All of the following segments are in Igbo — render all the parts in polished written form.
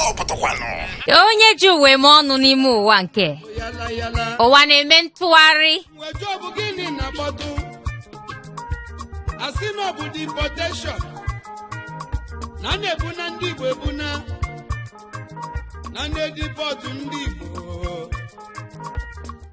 onye ji uwe m ọnụ n'ime ụwa nke ụwa na-eme ntụgharị asị na ọ bụ deportation na na-ebuna ndị Igbo ebuna na na-edipọtụ ndị Igbo.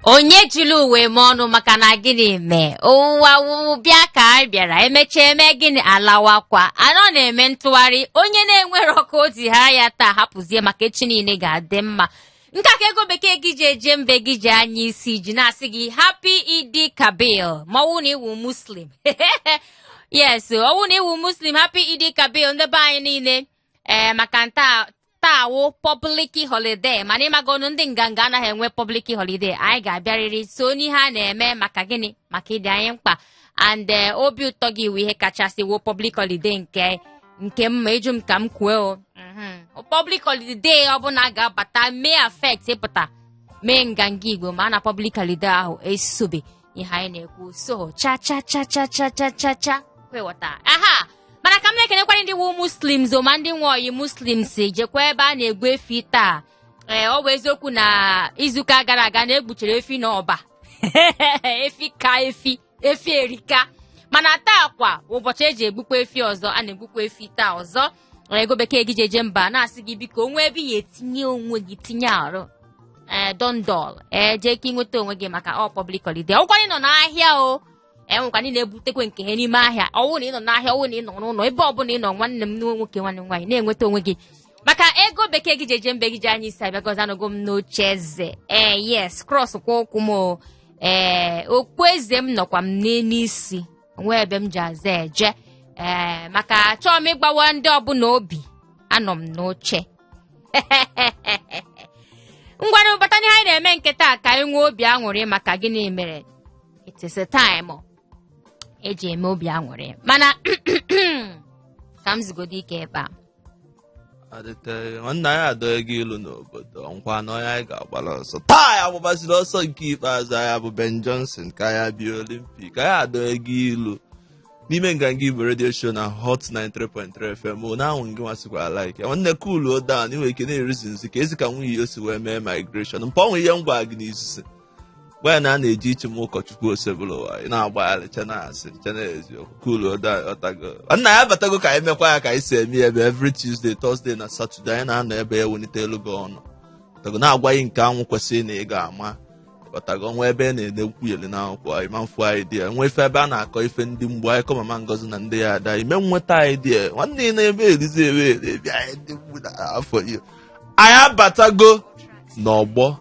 onye jiri uwe m ọnụ maka na gịnị mee ụwa bịa ka anyị bịara emechaa eme gịnị alawakwa anọ na-eme ntụgharị onye na-enwere ọkụ ozi ha ya taa hapụzie maka echi niile ga-adị mma nke ka ego bekee gị ji eje mbe gị ji anya isi ji na-asị gị happy Eid Kabil ma ọwụ na iwu muslim yes ọwụ na iwu muslim happy Eid Kabil ndị be anyị niile maka taa wụ public holiday mana ịmagonu ndị nganga anaghị enwe public holiday anyị ga-abịarịrị so n'ihe a na-eme maka gịnị maka ịdị anyị mkpa and obi ụtọ gị wụ ihe kachasị wụ public holiday nke mma eju m ka m kwuo public holiday ọbụla ga-abata mee affect ịpụta mee nganga Igbo ma na public holiday ahụ esobe ihe anyị na-ekwu so cha kwewata aha mana ka m na-ekenekwara ndị wu muslims ma ndị nwe oyi muslims jekwa ebe a na-egbu efi taa ọ bụ eziokwu na izuụka gara aga na-egbuchara efi n'ọba efi ka efi erika mana taa kwa ụbọchị eji egbukwa efi ọzọ a na-egbukwa efi taa ọzọ ego bekee gị jeje mba na-asị gị biko onwe ebe ya etinye onwe gị tinye arụ dondol jee ka ịnweta onwe gị maka ọ public holiday ọgwụkwa nọ n'ahịa o enwekwa ndị na-ebutekwa nke ha n'ime ahịa ọwụ na ị nọ n'ahịa ọwụ na ị nọ n'ụlọ ebe ọbụla ị nọ nwanne m nwoke nwanne m nwaanyị na-enweta onwe gị maka ego bekee gị jeje mbe gị ji anya isi abịa gọzi anọgo m n'oche eze yes cross kwa ụkwụ m okpu eze m nọkwa m n'isi nwee ebe m ji aza eje maka chọọ m ịgbawa ndị ọbụla obi anọ m n'oche ngwanụ bata n'ihe anyị na-eme nke taa ka anyị nwee obi aṅụrị maka gịnị mere it is a time eji eme obi aṅụrị mana ka m zigodo ike ebe a nwanne anyị adọghị gị ilu n'obodo nkwa na onye anyị ga-agbara ọsọ taa ya gbabaziri ọsọ nke ikpeazụ anyị bụ Ben Johnson ka ya bịa Olimpik anyị adọghị gị ilu n'ime Nganga Igbo radio show na Hot 93.3 FM na ahụ ngị nwasịkwa like nwanne cool o down inwe ike na-erizi nzi ka ezi ka nwunye o si wee mee migration mpa ọnwe ihe ngwa gị n'izuzi gwa na a na-eji iche m ụkọchukwu osebụla ụwa ị na-agbagharịcha na-asị cha na eziokwu cool o down ọtago nna ya batago ka anyị mekwa ya ka anyị si eme ebe every Tuesday Thursday na Saturday anyị na-anọ ebe ya welite elu gị ọnụ ọtago na-agwaghị nke anwụ kwesịrị na ị ga-ama ọtago nwa ebe na-edekwu yeli n'akwụkwọ ịma mfu idea nwa ife ebe a na-akọ ife ndị mgbe anyị kọ Mama Ngozi na ndị ya ada ime nweta idea nwanne ị na-ebe elizi ebe ebi anyị ndị mgbu na afọ iyo anyị abatago n'ọgbọ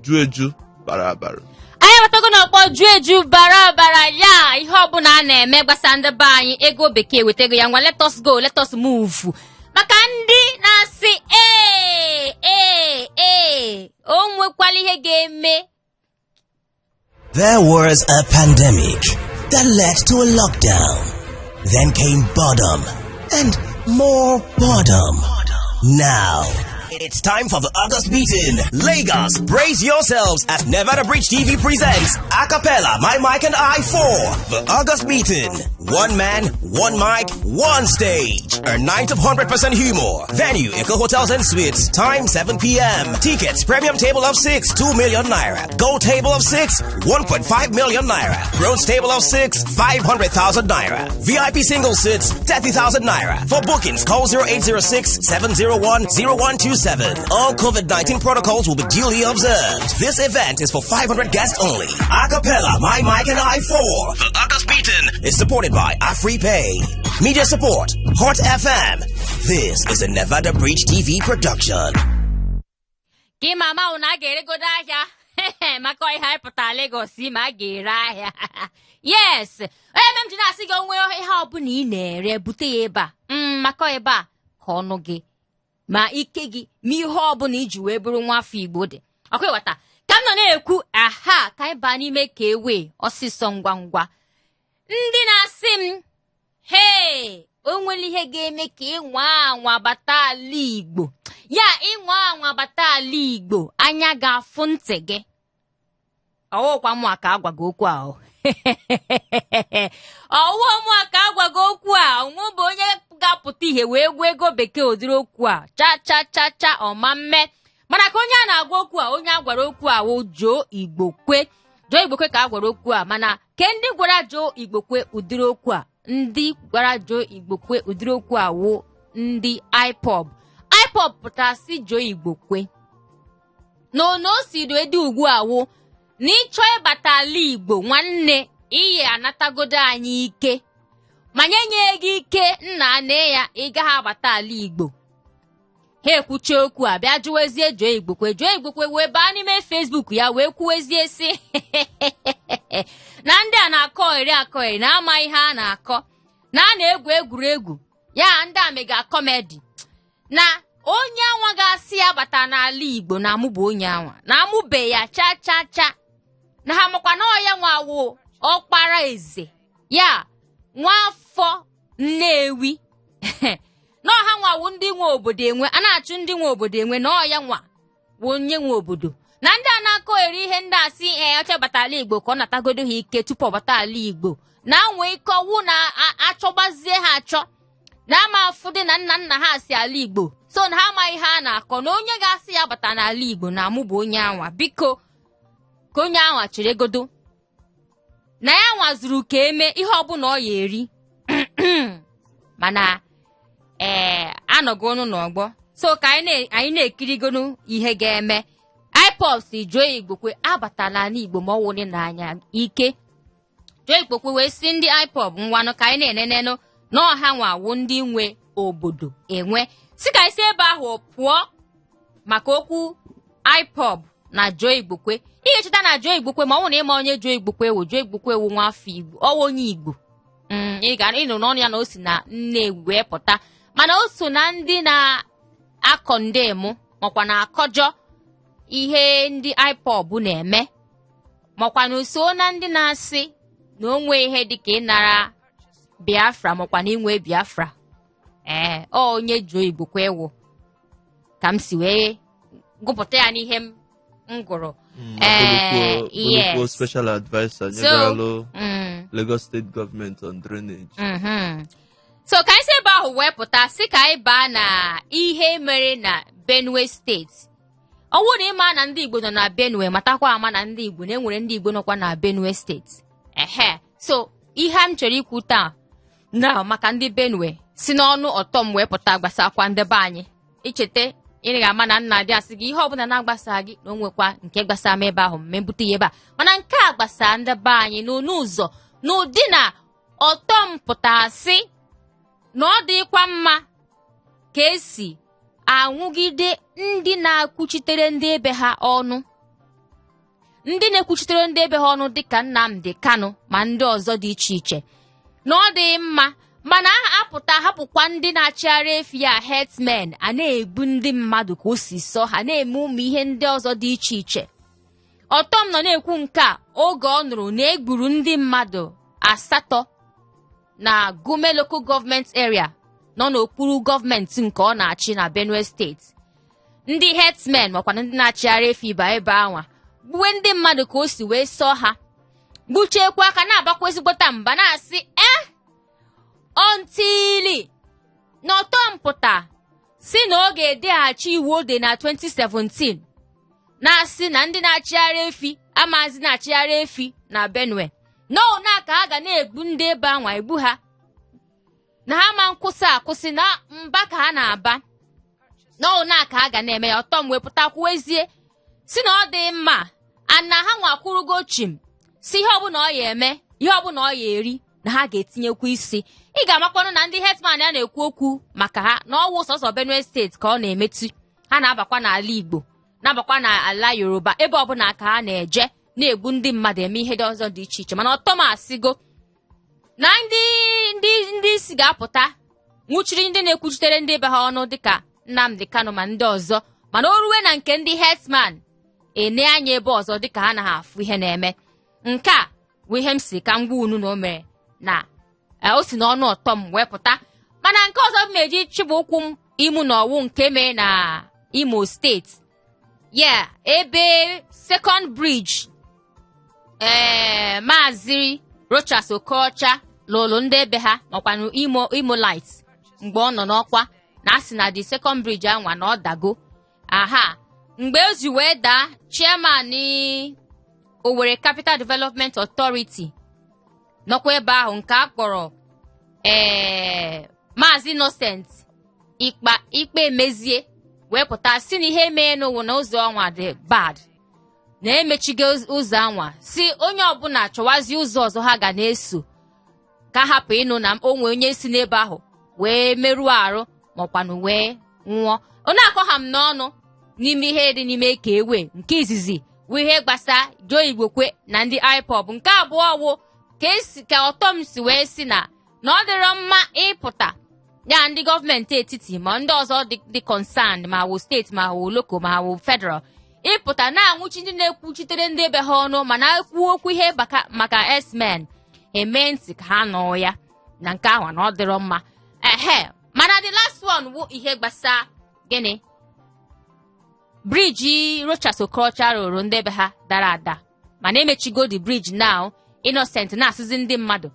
ju eju bara abara anyị abatago n'ọgbọ ju eju bara abara ya ihe ọbụla a na-eme gbasa ndị be anyị ego bekee wetego ya ngwa let us go let us move maka ndị na-asị o nwekwala ihe ga-eme. There was a pandemic that led to a lockdown. Then came boredom and more boredom. Now, it's time for the August meeting. Lagos, brace yourselves as Nevada Bridge TV presents Acapella, My Mic and I 4. The August meeting. One man, one mic, one stage. A night of 100% humor. Venue, Eco Hotels and Suites. Time 7 p.m. Tickets, premium table of 6, 2 million naira. Gold table of 6, 1.5 million naira. Bronze table of 6, 500,000 naira. VIP single seats, 30,000 naira. For bookings, call 0806-701-0127. All COVID-19 protocols will be duly observed. This event is for 500 guests only. Acapella, My Mic and I 4. The August meeting is supported by AfriPay. Media support, Hot FM. This is a Nevada Bridge TV production. Gị mama una ga-eregodo ahịa maka ihe anyị pụtara Lagos ma ga-ere ahịa. Yes, m ji na-asị gị onwe ihe ọbụla ị na-ere bute ya ebe a maka ebe a ka ọnụ gị ma ike gị ma ihe ọbụla iji wee bụrụ nwa afọ Igbo dị ọkwa ịghọta ka m nọ na-ekwu aha ka anyị baa n'ime ka ewe ọsịsọ ngwa ngwa ndị na-asị m o nwere ihe ga-eme ka ịnwa anwa bata ala Igbo ya ịnwa anwa bata ala Igbo anya ga-afụ ntị gị ọwụkwa mụ aka agwa gị okwu ahụ ọwụwa ka agwago okwu a onwe bụ onye ga-apụta ihe wee gwa ego bekee ụdịrị okwu a cha ọma mme mana ka onye a na-agwa okwu a onye a gwara okwu a wụ Joe Igbokwe ka a gwara okwu a mana ke ndị gwara Joe Igbokwe ụdịrị okwu a ndị gwara Joe Igbokwe ụdịrị okwu a wụ ndị IPOB pụtasị Joe Igbokwe n'onu o si dị ugbu a wụ na ịchọ ịbata ala Igbo nwanne ihe anatagodo anyị ike ma nye gị ike nna nne ya ị gaghị agbata ala Igbo ha ekwuchi okwu a bịa jụwezie Joe Igbokwe wee baa n'ime Facebook ya wee kwuwezie si na ndị a na-akọ na ama ihe a na-akọ na a na-egwu egwuregwu ya ndị a mega kọmedi na onye anwa ga-asị ya bata n'ala Igbo na amụbụ onye anwa na amụbe ya cha na ha makwa na ọya nwawo ọkpara eze ya nwafọ Nnewi na ọha nwawo ndị nwe obodo enwe a na-achụ ndị nwe obodo enwe na ọya nwa bụ onye nwe obodo na ndị a na-akọgheri ihe ndị asị ọcha bata ala Igbo ka ọ natagodo ha ike tupu ọ bata ala Igbo na nwee ike ọwụ na achọgbazie ha achọ na ama afụ dị na nna ha si ala Igbo so na ha amaghị ha na-akọ na onye ga-asị ya bata n'ala Igbo na amụbụ onye anwa biko ka onye anwa chere godo na ya nwazuru ka eme ihe ọbụla ọ ya eri mana anọgo ọnụ n'ọgbọ so ka anyị na-ekirigonu ihe ga-eme IPOB si Joe Igbokwe abatala ala Igbo ma ọ wụrụ n'anya ike Joe Igbokwe wee si ndị IPOB ngwanụ ka anyị na-enenenụ na ọha nwawo ndị nwe obodo enwe si ka isi ebe ahụ pụọ maka okwu IPOB na Joe Igbokwe ihe cheta na Joe Igbokwe ma ọ bụ na ịma onye Joe Igbokwe wu nwafọ Igbo ọwa onye Igbo ị ga ịnụ n'ọnụ ya na o si na Nnewi wee pụta mana o so na ndị na-akọ ndemụ makwa na akọjọ ihe ndị IPOB na-eme makwa na o so na ndị na-asị na o nwee ihe dịka ịnara Biafra makwa na inwe Biafra onye Joe Igbokwe wụ ka m si wee gụpụta ya n'ihe m gụrụ yes special advisor nyegalo Lagos State Government on Drainage so ka anyị si ebe ahụ wee pụta si ka anyị baa na ihe mere na Benue steeti ọ bụrụ na ịma na ndị Igbo nọ na Benue matakwa ama na ndị Igbo na enwere ndị Igbo nọkwa na Benue steeti so ihe m chọrọ ikwu taa na maka ndị Benue si n'ọnụ ọtọm wee pụta gbasakwa ndị be anyị ichete ị ga-ama na nna dị asị gị ihe ọbụla na-agbasa gị na o nwekwa nke gbasara m ebe ahụ mmebute ya ebe a mana nke a gbasara ndị be anyị n'onu ụzọ n'ụdị na ọtọm pụtasị na ọ dịkwa mma ka esi anwụgide ndị na-akwuchitere ndị ebe ha ọnụ ndị na-ekwuchitere ndị ebe ha ọnụ dịka Nnamdi Kanu ma ndị ọzọ dị iche iche na ọ dị mma mana apụta hapụkwa ndị na-achịgharị efi ya herdsmen a na-egbu ndị mmadụ ka o si sọ ha na-eme ụmụ ihe ndị ọzọ dị iche iche ọtọm nọ na-ekwu nke a oge ọ nụrụ na egburu ndị mmadụ 8 na Gume local government area nọ n'okpuru gọọmenti nke ọ na-achị na Benue steeti ndị herdsmen makwana ndị na-achịgharị efi ba ebe anwa gbuwe ndị mmadụ ka o si wee sọ ha gbuchekwa aka na-agbakwa ezigbota mba na-asị ọntili n'ọtọmpụta si na ọ ga-edeghachi iwu ode na 2017 na-asị na ndị na-achịgharị efi amazi na-achịgharị efi na Benue na ka ha ga na-egbu ndị ebe anwa egbu ha na ha ma akwụsị na mba ka ha na-aba na ka ha ga na-eme ya ọtọm wepụta kwuwezie si na ọ dị mma ana ha nwa kwurugo chim si ihe ọbụla ọ ya eme ihe ọbụla ọ ya eri na ha ga-etinyekwa isi ị ga-amakwanụ na ndị herdsman ya na-ekwu okwu maka ha na ọwụ sọsọ Benue steeti ka ọ na-emetụ ha na-abakwa n'ala Igbo na-abakwa n'ala Yoruba ebe ọbụla ka ha na-eje na-egbu ndị mmadụ eme ihe dị ọzọ dị iche iche mana ọtọm asịgo na ndị isi ga-apụta nwụchiri ndị na-ekwuchitere ndị be ha ọnụ dịka Nnamdi Kanu ma ndị ọzọ mana o ruwe na nke ndị herdsman ene anya ebe ọzọ dịka ha na ha afụ ihe na-eme nke a bụ ihe m si ka m gwa unu na o mere na o si n'ọnụ ọtọm wee pụta mana nke ọzọ m eji chịbụ ụkwụ m imu na ọwụ nke mee na Imo steeti ebe second bridge Maazị Rochas Okocha lụrụ ndị ebe ha makwanụ Imo Light mgbe ọ nọ n'ọkwa na asị na the second bridge anwa na ọ dago. Aha, mgbe o ji wee daa, chairman Owerri Capital Development Authority nọkwa ebe ahụ nke a kpọrọ Maazị Innocent ikpe emezie wee pụta si na ihe mee n'ụwa na ụzọ ọnwa dị bad na emechigo ụzọ anwa si onye ọbụla chọwazi ụzọ ọzọ ha ga na-eso ka hapụ ịnụ na onwe onye si n'ebe ahụ wee merụọ arụ makwanụ wee nwụọ. Ọ na-akọ ha m n'ọnụ n'ime ihe dị n'ime ka ewe nke izizi wụ ihe gbasa Joe Igbokwe na ndị IPOB. Nke abụọ wụ ka ọtọm si wee si na ọ dịrọ mma ịpụta ya ndị gọọmenti etiti ma ndị ọzọ dị concerned ma wụ steeti ma wụ loko ma wụ federal ịpụta na-anwụchi ndị na-ekwuchitere ndị ebe ha ọnụ mana ekwu okwu ihe maka S-men eme ntị ka ha nụ ya na nke ahụ na ọ dịrọ mma. Mana the last one wụ ihe gbasa gịnị briji Rochas Okocha rụrụ ndị ebe ha dara ada mana emechigo the bridge now. Innocent na-asịzi ndị mmadụ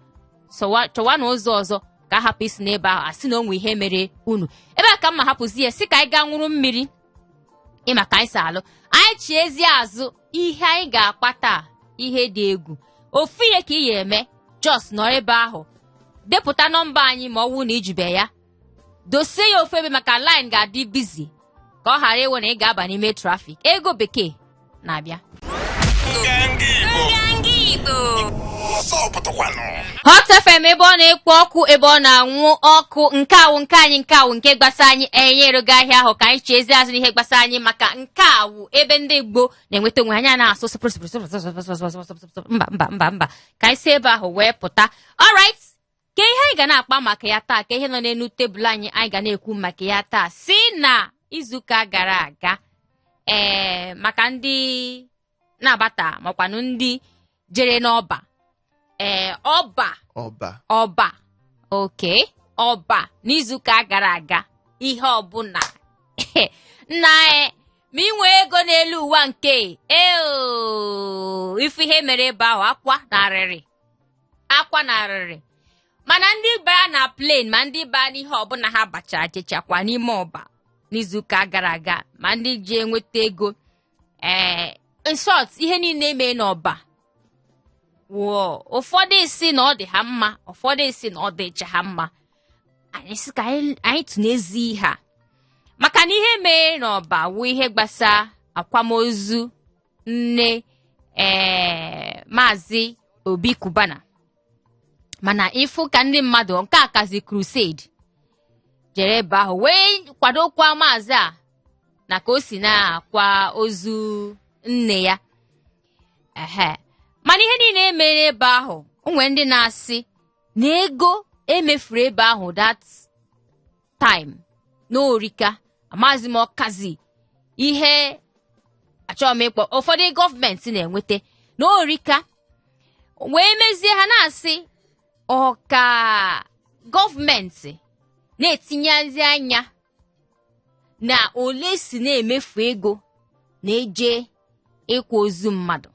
chọwa na ụzọ ọzọ ka a hapụ isi n'ebe ahụ asị na onwe ihe mere unu ebe a ka mma hapụzi ya si ka anyị gaa nwụrụ mmiri ịma ka anyị si alụ anyị chiezie azụ ihe anyị ga-akpata ihe dị egwu ofu ihe ka ị ya eme just nọ ebe ahụ depụta nọmba anyị ma ọ wụ na ijube ya dosie ya ofu ebe maka line ga-adị bizi ka ọ ghara ịwụ na ị ga-aba n'ime trafik. Ego bekee na-abịa. Hot FM ebe ọ na-ekpo ọkụ ebe ọ na-anwụ ọkụ nke awụ nke anyị nke awụ nke gbasa anyị enyerogo ahịa ahụ ka anyị chezie azụ n'ihe gbasa anyị maka nke awụ ebe ndị Igbo na-enweta onwe anya na-asụ mba ka anyị si ebe ahụ wee pụta. Alright, ka ihe anyị ga na-akpa maka ya taa ka ihe nọ n'elu tebụl anyị ga na-ekwu maka ya taa si na izuụka gara aga maka ndị na-abata makwanụ ndị jere n'ọba ọba oke ọba n'izuụka gara aga ihe ọbụla nna ma inwe ego n'elu ụwa nke ife ihe mere ebe ahụ akwa na arịrị mana ndị bara na plane ma ndị bara n'ihe ọbụla ha bachara jechakwa n'ime ọba n'izuụka gara aga ma ndị ji enweta ego in short ihe niile eme n'ọba ụfọdụ isi na ọ dị ha mma ụfọdụ isi na ọ dịcha ha mma. Anyị sị ka anyị tụnezi ihe a maka na ihe mee n'ọba wụ ihe gbasa akwamozu nne Maazị Obi Kubana mana ịfụ ka ndị mmadụ nke akazi crusade jere ebe ahụ wee kwadokwa maazị a na ka o si na-akwa ozu nne ya. Mana ihe niile emere ebe ahụ onwe ndị na-asị na ego emefuru ebe ahụ that time n'orika amazi m ọkazi ihe achọrọ m ịkpọ ụfọdụ gọọmenti na-enweta n'orika wee mezie ha na-asị ọka gọọmenti na-etinyezi anya na ole si na-emefu ego na-eje ịkwa ozu mmadụ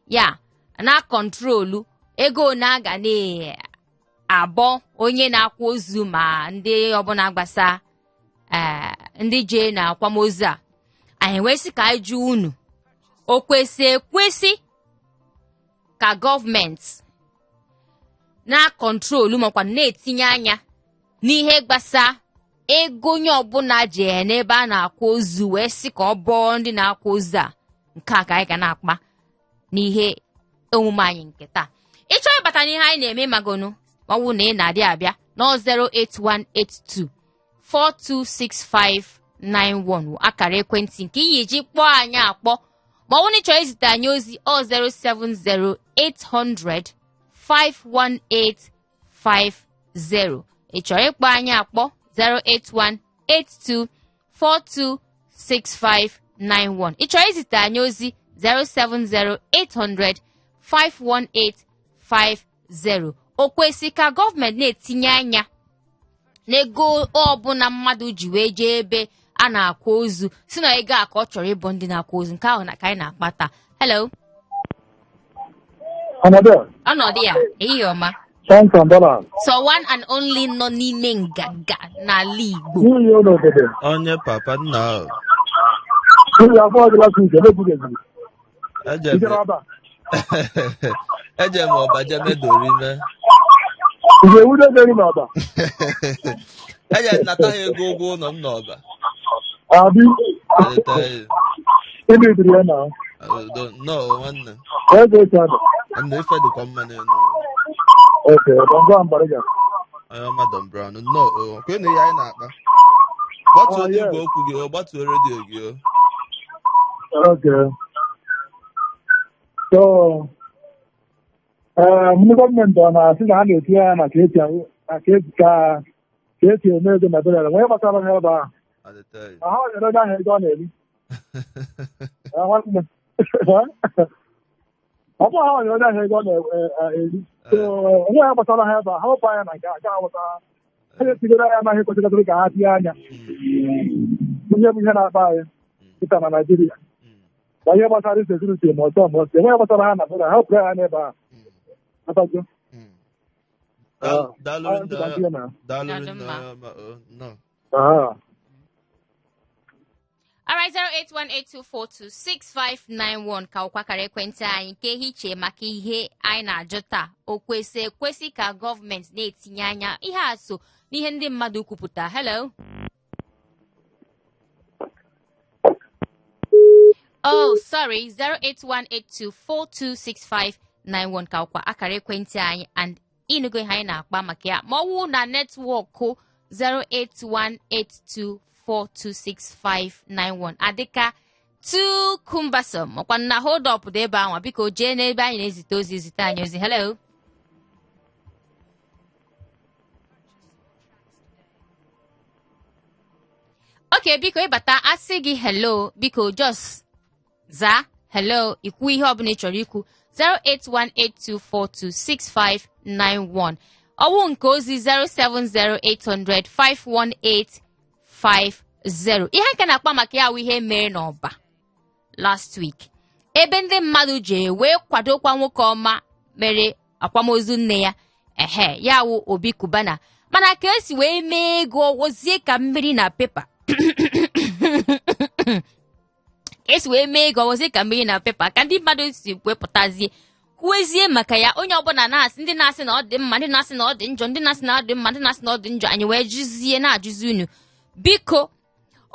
ya na kọntrolu ego na-aga na-abọ onye na-akwa ozu ma ndị ọbụla gbasa ndị je na akwamozu a. Anyị wesị ka anyị jụọ unu o kwesị ka gọọmenti na kọntrolu makwa na-etinye anya n'ihe gbasa ego onye ọbụla je n'ebe a na-akwa ozu wee sị ka ọ bọọ ndị na-akwa ozu a. Nke a ka anyị ga na-akpa n'ihe omume anyị nke taa. Ịchọ ịbata n'ihe anyị na-eme magonu maọbụ na ị na-adị abịa na 08182426591 akara ekwentị nke iyi ji kpọọ anyị akpọ maọbụ na ịchọ izite anyị ozi 07080851850. Ịchọrọ ịkpọ anyị akpọ 08182426591. Ịchọrọ izite anyị ozi 07080518550. O kwesị ka gọọmenti na-etinye anya n'ego ọbụla mmadụ ji wee jee ebe a na-akwa ozu si na ego a ka ọ chọrọ ịbụ ndị na-akwa ozu. Nke ahụ na ka anyị na-akpata. Hello. Another. Ọnọdụ ya, ehihie ọma. $1,000. So one and only nọ n'ime Nganga n'ala Igbo. You know the onye papa nna you are for the last week. eje m ọbaje medorime You would have very mother. eje nnata ha ego ụgwọ ụlọ m n'ọba Abi, aleta in the now. no nwanne Where's the other? nna ife dịkwa mma n'elu Okay, don't go and Bariga. onye madam brown no kwe na ihe anyị na-akpa gbatuo n'igwe okwu gị o gbatuo redio gị o Okay. So, ndị gọọmenti ọ na-asị na a na-etinye ya na ka esi eme ego na dolara onye gbasara ha ebe ahụ aleta ha nyere onye ahụ ego ọ na-eri nwanne ọ bụ ha nyere onye ahụ ego ọ na-eri so onye ahụ gbasara ha ebe ahụ ha wepụ anya na nke a gaa nweta ha etigoro ya anaghị kwesịrị ka ha tinye anya onye bụ ihe na-akpa anyị dịka na Naịjirịa na ihe gbasara sekuriti ma ọtọ ma ọsọ enweghị gbasara ha na dolara ha wepụrụ ha n'ebe ahụ Alright, 08182426591 ka ọkwakara ekwentị anyị nke ehiche maka ihe anyị na-ajụ taa o kwesị ka gọọmenti na-etinye anya ihe a so n'ihe ndị mmadụ kwupụta. Hello. Oh, sorry, 08182426591 ka ọkwa akara ekwentị anyị and ịnụgo ihe anyị na-akpa maka ya ma ọ wụ na netwọkụ 08182426591 adịka Kumbasom ọkwa na hold up dị ebe ahụ biko jee n'ebe anyị na-ezite ozi zite anyị ozi. Hello. Okay, biko ịbata asị gị hello biko just zaa hello ikwu ihe ọbụla ị chọrọ ikwu 08182426591 ọwụ nke ozi 07080051850 ihe nke na-akpa maka ya wụ ihe mere n'ọba last week ebe ndị mmadụ ji wee kwadokwa nwoke ọma mere akwamozu nne ya ya wụ Obi Kubana mana ka esi wee mee ego wozie ka mmiri na pepa esi wee mee ego wozie ka mmiri na pepa ka ndị mmadụ si wepụtazie kwuezie maka ya onye ọbụla na-asị ndị na-asị na ọ dị mma ndị na-asị na ọ dị njọ ndị na-asị na ọ dị mma ndị na-asị na ọ dị njọ anyị wee jụzie na-ajụzi unu biko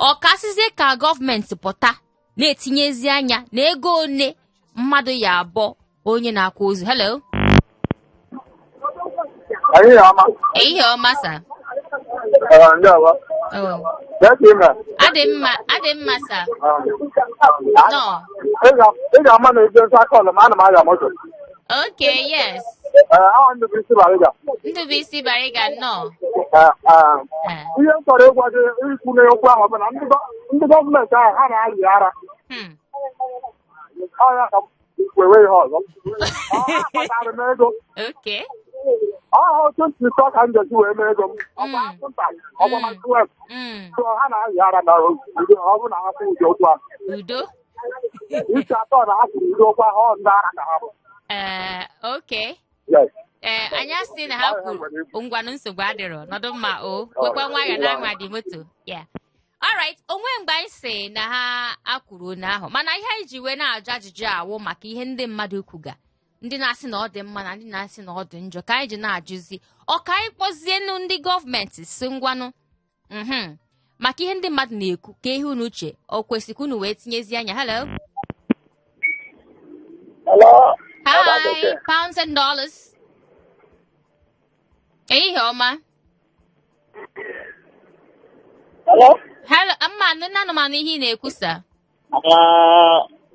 ọ kasịzie ka gọọmenti pụta na-etinyezi anya na ego one mmadụ ya abụọ onye na-akwa ozu. Hello. Ehihie ọma sa. Adị mma sa. No. Ị ga-ama na eje nsọ kọlụ ma ana m aya moto. Okay, yes. Ndụbụisi Bariga nọ. Ihe m chọrọ ịgwa gị ikwu n'okwu ahụ bụ na ndị gọọmenti ahụ ha na-ayị ara ọya ka wewe ihe ọzọ kpatara m ego ọha otu ntị sọ ka m jesi wee mee ego m ọgba ọgbama 12 so ha na-ayị ara na udo ọ bụ na ha kwụ ụdị okwu ahụ udo isi atọ na ha kwuru ụdị okwu ahụ ọ ndị ara ka ha bụ okay. Anyị asị na ha kwuru ngwanụ nsogbu adịrọ nọdụ mma o kwekwa nwayọ na anwa dị moto ya alright onwe mgbe anyị sị na ha akwuru n'ahụ mana ihe anyị ji wee na-ajụ ajụjụ awụ maka ihe ndị mmadụ kwuga ndị na-asị na ọ dị mma na ndị na-asị na ọ dị njọ ka anyị ji na-ajụzi ka anyị kpọzienụ ndị gọọmenti si ngwanụ maka ihe ndị mmadụ na-ekwu ka ihe unu uche o kwesịkwa unu wee tinyezi anya. Hello. Hi, pounds and dollars. Ehihie ọma. Hello. Hello, nne anụmanụ ihe ị na-ekwusa.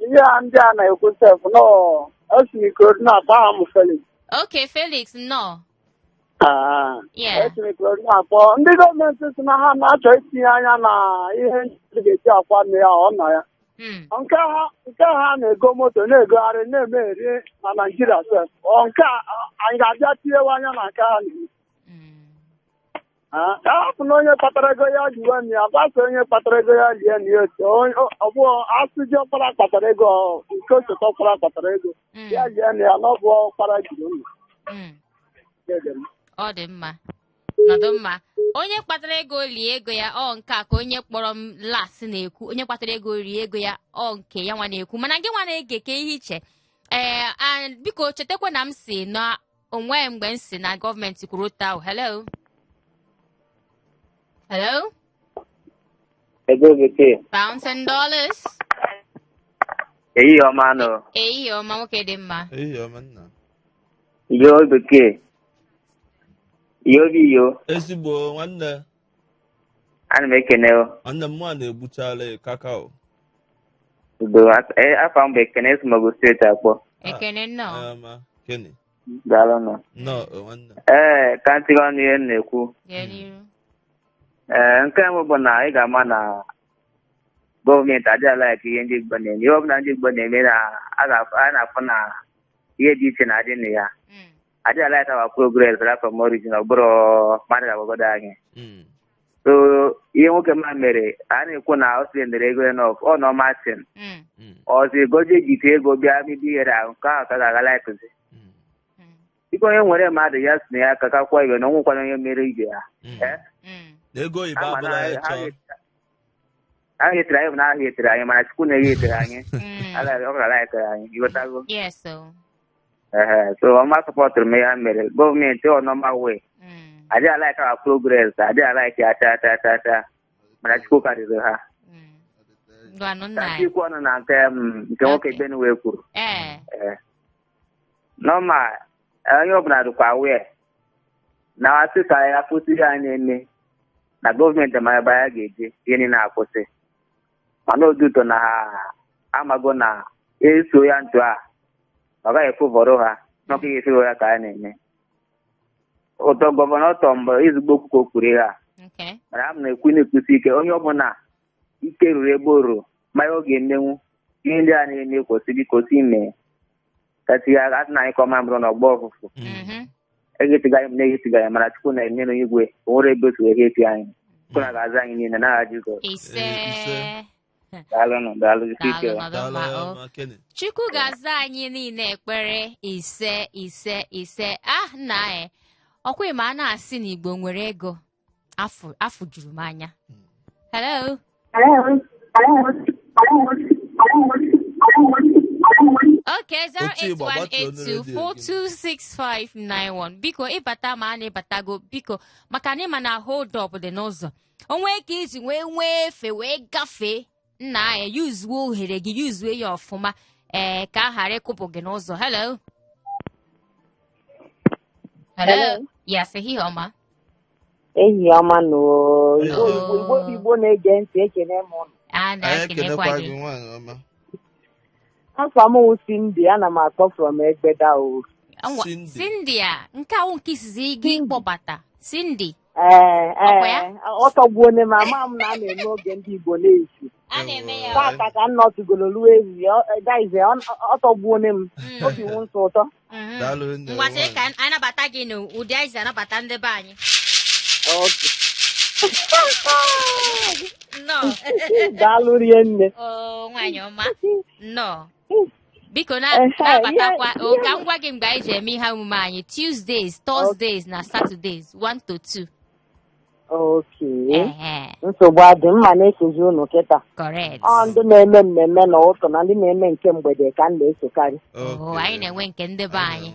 Ihe a ndị a na-ekwu sef nọ esimikoro na-akpọ ha m Felix. Okay, Felix nọ. Esimikoro na-akpọ ndị gọọmenti si na ha na-achọ itinye anya na ihe ndị ga-eji akwa nne ya ọ nọ ya. Nke ha na-ego moto na-egogharị na-emeri na Naịjirịa sef nke a anyị ga-abịa tinyewe anya na nke ha Afọ na onye kpatara ego ya ji nwanne ya gbasa onye kpatara ego ya lie na ya otu ọ bụ asụji ọkpara kpatara ego nke osote ọkpara kpatara ego ya lie na ya na ọ bụ ọkpara jiri ụlọ. Ọ dị mma nọdụ mma onye kpatara ego lie ego ya ọ nke a ka onye kpọrọ m las na-ekwu onye kpatara ego rie ego ya ọ nke ya nwa na-ekwu mana gị nwa na-ege ka ihe iche biko chetakwa na m si na onwe mgbe m si na gọọmenti kwuru taa hello Ego bekee. pounds and dollars Eyi ọma nọ. eyi ọma nwoke dị mma Iyo bekee. Iyo bi iyo. ezigbo nwanne Ana m ekene o. nwanne m nwa na-egbuchala kakao Udo afọ mgbe ekene Smogo steeti akpọ. ekene nnọọ ma Kenny Daalụ nọ. no nwanne Ka ntị ọnụ ihe m na-ekwu. gaa n'iru Nke mbụ bụ na ị ga-ama na gọọmenti adịghịla eke ihe ndị Igbo na-eme. Ihe ọbụla ndị Igbo na-eme na a na-afụ na ihe dị iche na-adị na ya. Adịghịla eke wa progres from origin ọ bụrụ mmadụ ga-agbagodo anyị. So ihe nwoke ma mere a na-ekwu na ọ sịrị ego enough ọ nọ Martin ọzọ egoje jite ego bịa bido ihere ahụ nke ahụ ka ga-agala ekụzi ike onye nwere mmadụ ya si na ya aka kakwa ibe na onwekwana onye mere ibe ya ego oyibo abụla ya chọọ a hetere anyị bụ na aha hetere anyị mana Chukwu na-eghe hetere anyị ọ gara ekere anyị ịghọtago so ọma sọpọtụrụ m ya mere gọọmenti ọnọma wee adịghị alaik awa progres adịghị alaik acha mana Chukwu karịrị ha ikwu ọnụ na nke nwoke Benue kwuru nọma onye ọbụla dịkwa wee na asị ka ya kwụsị ihe a na-eme na gọọmenti ma ebe ya ga-eje ihe niile na-akwụsị mana oduto na ha amago na eso ya ntụ a ọ gaghị efuvọrọ ha n'ọkụ ga efere ya ka a na-eme ụtọ gọvanọ tọ mgbe ezigbo okwukwo kwuru ha mana m na-ekwusi ike onye ọbụla ike ruru ebe oru ma ọ ga-emenwu ihe ndị a na-eme kwesị ime kasị ya asị na anyị kọma mbụrụ na ọgbọ ọfụfụ egetigaghị m na-egetigaghị mana Chukwu na-enye n'igwe o nwere ebe otu ehe epi anyị Chukwu na ga-aza anyị niile n'aha Jizọs Chukwu ga-aza anyị niile ekpere ise nna ọkwa ma a na-asị na Igbo nwere ego afọ juru m anya hello Okay, 08182426591 biko ịbata ma a na-ịbatago biko maka na ịma na hold up dị n'ụzọ onwe ka iji nwee efe wee gafee nna ya yuzuo ohere gị yuzuo ya ọfụma ka a ghara ịkụpụ gị n'ụzọ hello yes ehihie ọma ehihie ọma Igbo na-ege ntị ekene m ụnụ a na-ekenekwa gị afọ m Cindy ana m akpọ from Egbeda o Cindy a nke awụ nke isizi gị kpọbata Cindy ọ tọgbuone m ama m na a na-eme oge ndị Igbo na-esi taata ka m nọtụgolo ruo ehihie ọ tọgbuone m obi m nsọ ụtọ ngwasị ka anyị nabata gị n'ụdị anyị si anabata ndị be anyị daalụ rie nne nwaanyị ọma nnọọ biko na-abatakwa ka m gwa gị mgbe anyị ji eme ihe omume anyị Tuesdays, Thursdays na Saturdays 1 to 2 nsogbu adị mma na-esozi ụnụ kịta ndị na-eme mmemme n'ụtụ na ndị na-eme nke mgbede ka m na-esokarị anyị na-enwe nke ndị be anyị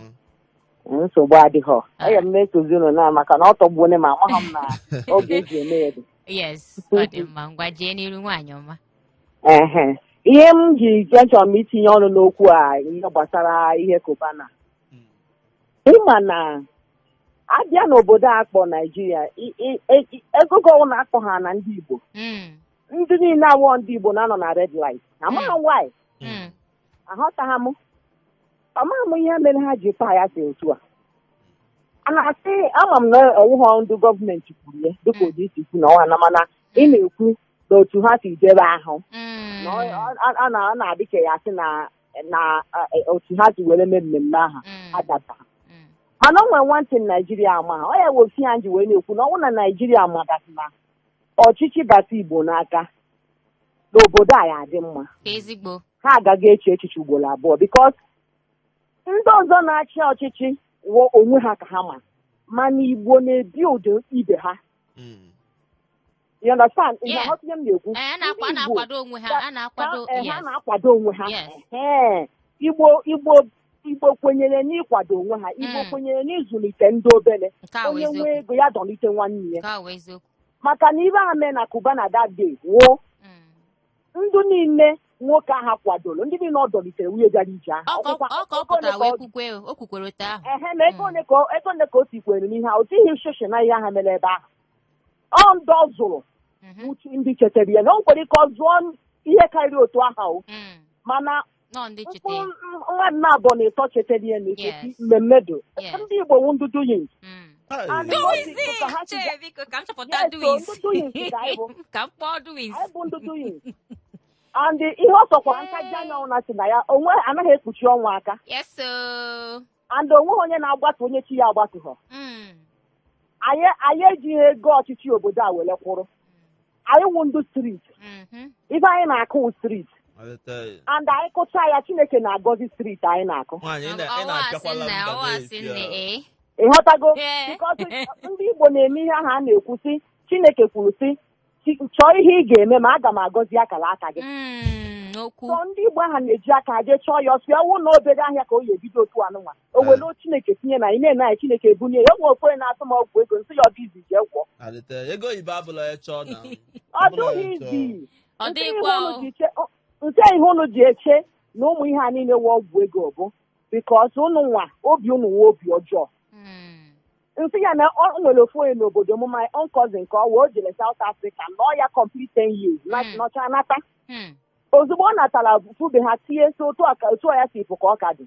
nsogbu adịghọ aya m na-esozi ụnụ na maka na ọ tọgbuone ma amaghị m na oge eji eme ya dị yes ọ dị mma ngwa jee n'iru nwaanyị ọma ihe m ji chọrọ m itinye ọnụ n'okwu a ihe gbasara ihe Cubana ịma na abịa n'obodo a kpọ Naijiria egogo na-akpọ ha na ndị Igbo ndị niile awọ ndị Igbo na-anọ na red light amaghị why aghọtaghị m amaghị m ihe mere ha ji taa ya si otu a na-asị ama m na ọwụghọ ndị gọọmenti kwuru ya dịka ụdị isi kwu na ọha na mana ị na-ekwu na otu ha si debe ahụ a na-adị ka ya sị na otu ha si were mee mmemme ahụ adata mana o nwere nwantị Naijiria ama ọ ya wosi ya nji wee na-ekwu na ọ na Naijiria magasị na ọchịchị bata Igbo n'aka n'obodo a ya adị mma ezigbo ha agaghị eche echiche ugboro abụọ because ndị ọzọ na-achị ọchịchị wụ onwe ha ka ha mana Igbo na-ebi ụdị ibe ha you understand? Yeah. Ihe m na-ekwu a na-akwado onwe ha a na-akwado ha na-akwado onwe ha Igbo kwenyere n'ịkwado onwe ha Igbo kwenyere n'ịzụlite ndị obere onye nwee ego ya dọlite nwanne ya maka na ibe ha mee na Kuba na that day wụ ndụ niile nwoke ahụ kwadoro ndị niile ọ dọlitere nwunye bịara ije ahụ ma ego one ka o tikwere n'ihe ahụ otighị nshishi na ihe ha mere ebe ahụ ọ ndị ọ zụrụ ndị chetara ya na o kwere ka ọ zụọ ihe karịrị otu ahụ mana mmadụ na-abụọ na ịtọ chetara ya na-eketi mmemmedo ndị Igbo wu ndụdụ yin and ihe ọ sọkwara ntaji anya ọna si na ya onwe anaghị ekpuchi ọnwa aka and onweghị onye na-agbatu onye chi ya agbatughọ anyị ejighị ego ọchịchị obodo a were kwụrụ anyị wụ ndụ street ife anyị na-akụ street and anyị kụcha ya Chineke na-agọzi street anyị na-akụ ịghọtago ndị Igbo na-eme ihe ahụ a na-ekwu sị Chineke kwuru sị chọọ ihe ị ga-eme ma aga m agọzi akara aka gị so ndị Igbo ahụ na-eji aka ha jee chọọ ya ọsọ ọwụ na obere ahịa ka o yi ebido otu anụnwa o were Chineke tinye na ine na Chineke ebunye ya nwe okwenye na-atụ m ọgwụ ego nsị ya ọ bụ izi jee gwọ ọ dụghị izi nke ihe unu ji eche na ụmụ ihe a niile wee ọgwụ ego bụ bikos unu nwa obi unu nwe obi ọjọọ nsị ya na ọ nwere ofu onye n'obodo m my own cousin ka ọ wee o jere South Africa nọọ ya complete 10 years nọcha nata ozugbo ọ natara fube ha tinye so otu a ya si pụ ka ọ ka dị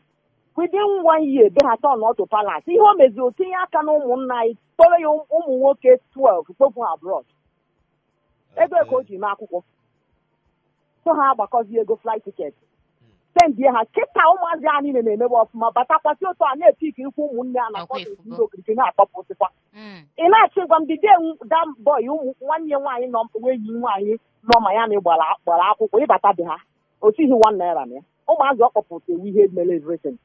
within 1 year be ha turn auto palace ihe o meziri o tinye aka na ụmụnna anyị tọrọ ya ụmụ nwoke 12 kpopụ abroad ego ka o ji mee akwụkwọ so ha agbakọzi ego flight ticket sendie ha kịta ụmụazị anyị na-emebe ọfụma batakwasị otu a na-epik ikwu ụmụnne a na-akpọta ndị okirikiri na-akpọpụsịkwa ị na-achị gwa m dide dam bọị ụmụ nwanne nwaanyị nọ enyi nwaanyị nọ ma ya na gbara akwụkwọ ịbata be ha o tighị 1 naira na ya ụmụazị ọ kpọpụta ewu ihe mere everything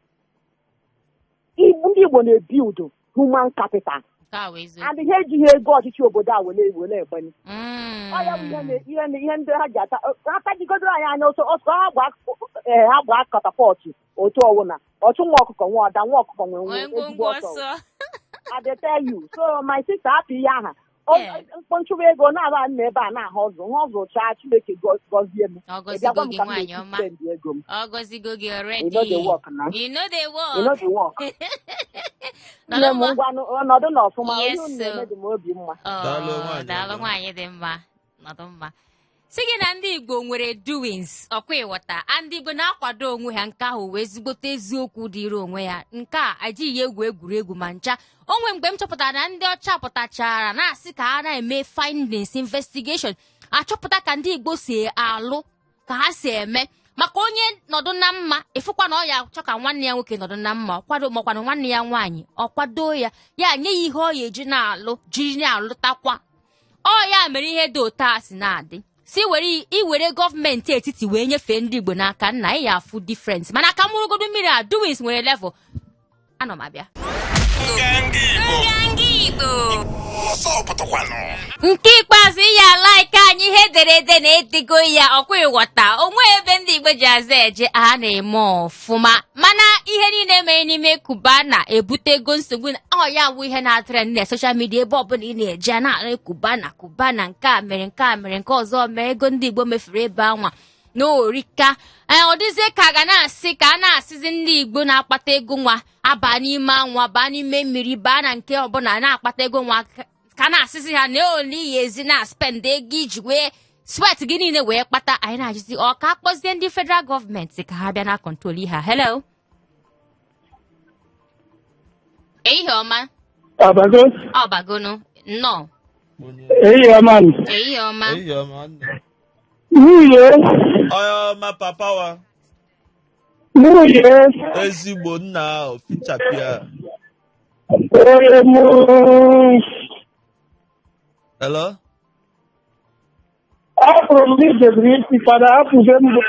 ndị Igbo na-ebi udo human capital and ihe ejighị ego ọchịchị obodo a were egbenye ọ ya bụ ihe ndị ha ji atajigodoro anyị anya ọsọ ha gba katapọtụ otu ọwụna ọchụ nwa ọkụkọ nwa ọda nwa ọkụkọ nwere ezigbo ọsọ I dey tell you so my sister hapụ ihe aha mkpọnchụwa ego na-aba nna ebe a na-ahụ ọzụ ha ọzụ chaa Chineke gọzie m ịbịagwa m ka m na-eti ego m nne m ngwa ọnọdụ na ọfụma ihe unu na-eme dị m obi mma daalụ nwaanyị dị mma nọdụ mma si gị na ndị Igbo nwere doings ọkwa ịghọta ndị Igbo na-akwado onwe ha nke ahụ wee zigbote eziokwu dịrị onwe ya nke a ajighị egwu egwuregwu ma ncha onwe mgbe m chọpụtara na ndị ọcha pụtachara na-asị ka ha na-eme findings investigation achọpụta ka ndị Igbo si alụ ka ha si eme maka onye nọdụ na mma ịfụkwa na ọ ya achọ ka nwanne ya nwoke nọdụ na mma ọkwado makwana nwanne ya nwaanyị ọkwado ya nye ya ihe ọ ya eji na-alụ jiri na-alụtakwa ọ ya mere ihe dị otu a si na-adị si iwere gọọmenti etiti wee nyefee ndị Igbo n'aka nna ya afụ difference mana ka mụrụgodo mmiri a doings nwere level anọ m abịa Nganga Igbo nke ikpeazụ ya like anyị ihe ederede na-edigo ya ọkwa ịghọta onwe ebe ndị Igbo ji aza eje a na-eme ọfụma mana ihe niile mere n'ime Kuba na-ebute ego nsogbu ọ ya bụ ihe na-atụrụ na soshal midia ebe ọbụla ị na-eje na Kuba na nke a mere nke ọzọ mere ego ndị Igbo mefuru ebe anwa n'orika ọ dịzie ka ga na-asị ka a na-asịzi ndị Igbo na-akpata ego nwa aba n'ime anwa baa n'ime mmiri baa na nke ọbụla na-akpata ego nwa ka na-asịzi ha na oli ya ezi na spend ego iji wee sweat gị niile wee kpata anyị na-ajụzi ọ ka akpọzie ndị federal gọọmenti ka ha bịa na kọntrol ihe ha hello ehihie ọma ọbagonu nnọọ ehihie ọma ehihie ọma nwunye ọma papa wa nwunye ezigbo nna ahụ fichapịa Hello? Afro m ijebiri isi fada apụgo m bụ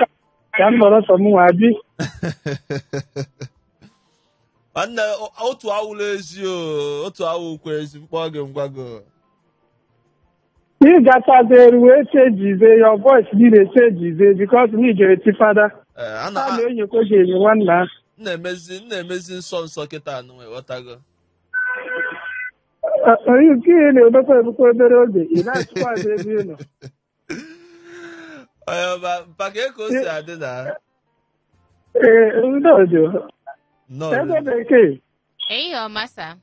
ka m nọrọ sọ m nwa bi. Nwanne otu awụla ezi otu awụkwa ezi mkpọ gị ngwago. Ị gachaziri wee chejize your voice gị na-echejize because m ijere ti fada. A na-enyekwa gị enyi nwanna. Na-emezi nsọ nsọ kịta anụ ghọtago. Nke ị na-emekwa ebukwa obere oge ị na-achịkwazi ebe ị nọ. Maka eko si adị na. Ndodo. Ego bekee. Eyi ọma sa.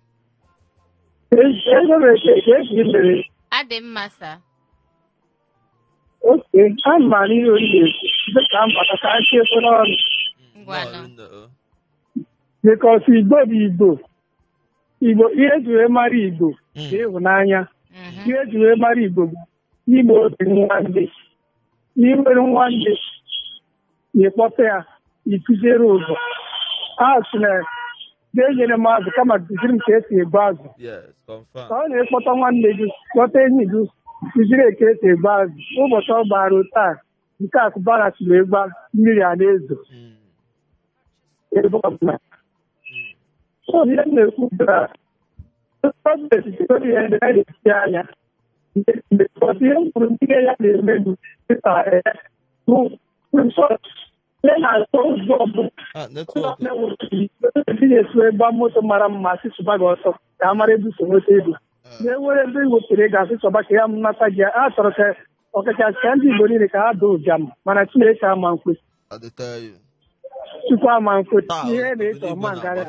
Ego bekee ka esi mere. Adị mma sa. Oke, a ma n'ihe oriri dịka mbata ka a chekwa n'ọrụ. Ngwanụ. Because Igbo bụ Igbo. Igbo ihe eji wee mara Igbo bụ ịhụnanya. Ihe eji wee mara Igbo bụ ime obi nwanne. N'inwere nwanne ịkpọta ya ikụziere ụzọ. A sị na ga-enyere m azụ kama kụziri m ka esi egbu azụ. Ka ọ na-ekpọta nwanne gị kpọta enyi gị kụziri ka esi egbu azụ. Ụbọchị ọ gbara taa nke akụbara siri egba mmiri a na-ezo ebe ọbụla. Ihe m na-ekwu bụra gọọmenti jikọrọ ihe ndị a na-esi anya ihe m kwuru ndị ya na-emebu dịka na-atọ ụzọ ọbụla na-esu egba moto mara mma asịsụba gị ọsọ ka a mara ebe usorote ego na-enwere ebe iwepụrụ ego asịsọba ka ya nnata gị a chọrọ ka ọkachasị ka ndị Igbo niile ka ha doo ụbịam mana Chineke ama nkwe Chukwu ama nkwe ihe na-eche ọma ngarị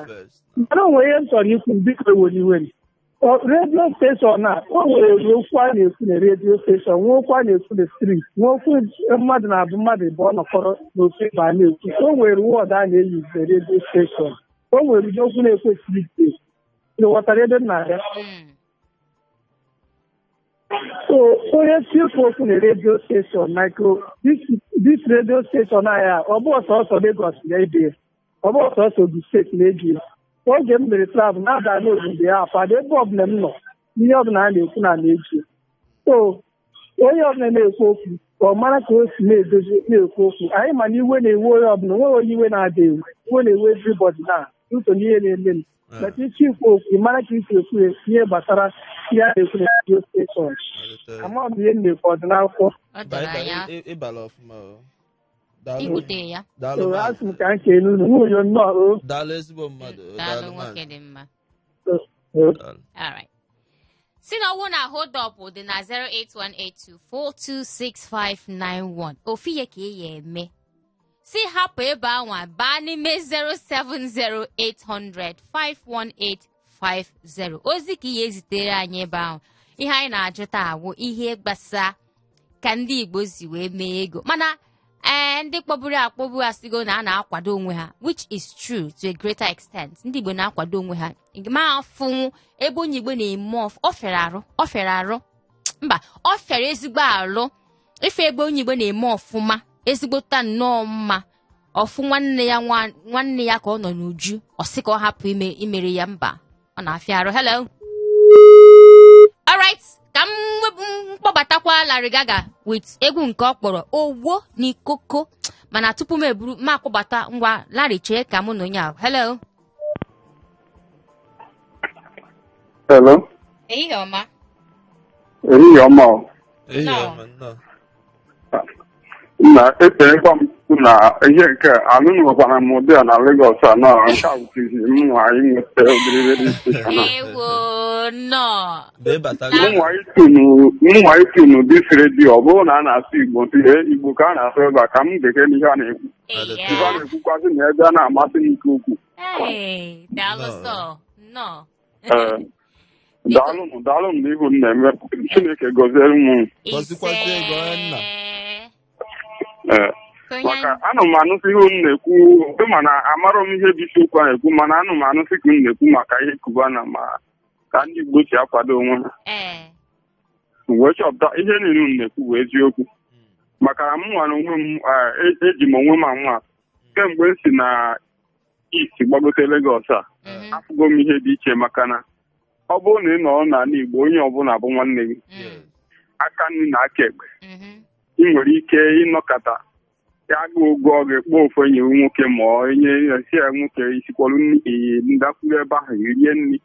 mana onwe ihe m chọrọ ikwu biko eweliweli redio steshọn a o nwere okwu a na-ekwu na redio steshọn nwee okwu a na-ekwu na strit nwee okwu mmadụ na-abụ mmadụ bụ ọ nọkọrọ n'ofe ebe a na-ekwu o nwere wọdụ a na-eyi na redio steshọn o nwere ụdị okwu na-ekwesịghị ite ịghọtara ebe nna ya so onye tikwu okwu na redio steshọn micro dis redio steshọn ahịa ọ bụ ọsọsọ Lagos na-ebe ọ bụ ọsọsọ Ogun steeti na-ebi ya oge m mere travel na-ada n'obodo ya afọ ebe ọbụla m nọ ihe ọbụla a na-ekwu na na-eji so onye ọbụla na-ekwu okwu ka ọ mara ka o si na-edozi na-ekwu okwu anyị ma na iwe na-ewe onye ọbụla nweghị onye iwe na-ada ewu iwe na-ewe everybody na ụzọ n'ihe na-eme m maka iche ikwu okwu mara ka isi ekwu ihe gbasara ihe a na-ekwu na redio steshọn ama ọ bụ ihe m na-ekwu ọdịnakwụkwọ Ikwute ya. Asị m ka nke elu nwunye nnọọ. Daalụ ezigbo mmadụ. Daalụ nwoke dị mma. All right. Si na ọwụ na hold up dị na 08182426591. Ofi ya ka ị ya eme. Si hapụ ebe anwa baa n'ime 07080051850. Ozi ka ị ya ezitere anyị ebe ahụ. Ihe anyị na-ajụta awụ ihe gbasa ka ndị Igbo si wee mee ego. Mana ndị kpọburu akpọburu asịgo na a na-akwado onwe ha, which is true to a greater extent. Ndị Igbo na-akwado onwe ha. Ma afụ ebe onye Igbo na-eme ọ fere arụ. Mba, ọ fere ezigbo arụ. Ife ebe onye Igbo na-eme ọfụma, ezigbo ta nnọọ mma. Ọfụ nwanne ya ka ọ nọ n'uju, ọ sị ka ọ hapụ imere ya mba. Ọ na-afịa arụ. Hello. All right. Ka m mkpọbatakwa Larry Gaga with egwu nke ọ kpọrọ Owo n'Ikoko mana tupu m eburu m akpọbata ngwa Larry chee ka mụ na onye ahụ. Hello. Hello. Ehihie ọma. Ehihie ọma. Na-eterekwa m na ihe nke anụnụkwana m ụdị a na Lagos a na nke a bụzizi m nwa anyị nweta obere redio steshọn a. Mụnwa itunu dis redio ọ bụrụ na a na-asụ Igbo ihe Igbo ka a na-asụ ebe a ka m bekee n'ihe a na-ekwu. Ife a na-ekwukwazị na ebe a na-amasị m nke ukwuu. Daalụ m n'ihu m na-eme Chineke gọziere m. Maka anụ m anụsị ihe m na-ekwu mana amarọ m ihe bụ isiokwu a na-ekwu mana anụ m anụsị ka m na-ekwu maka ihe Kubana ma ka ndị Igbo si akwado onwe ha wee chọpụta ihe niile m na-ekwu bụ eziokwu maka na m nwere onwe m eji m onwe m anwa kemgbe m si na East gbagote Lagos a afụgo m ihe dị iche maka na ọ bụrụ na ị nọ n'ala Igbo onye ọbụla bụ nwanne gị aka nri na aka ekpe ị nwere ike ịnọkọta ya gụ ụgwọ ọ ga-ekpo ofu enyi nwoke ma onye esi ya nwoke isikwọrụ nri ndakwuru ebe ahụ rie nri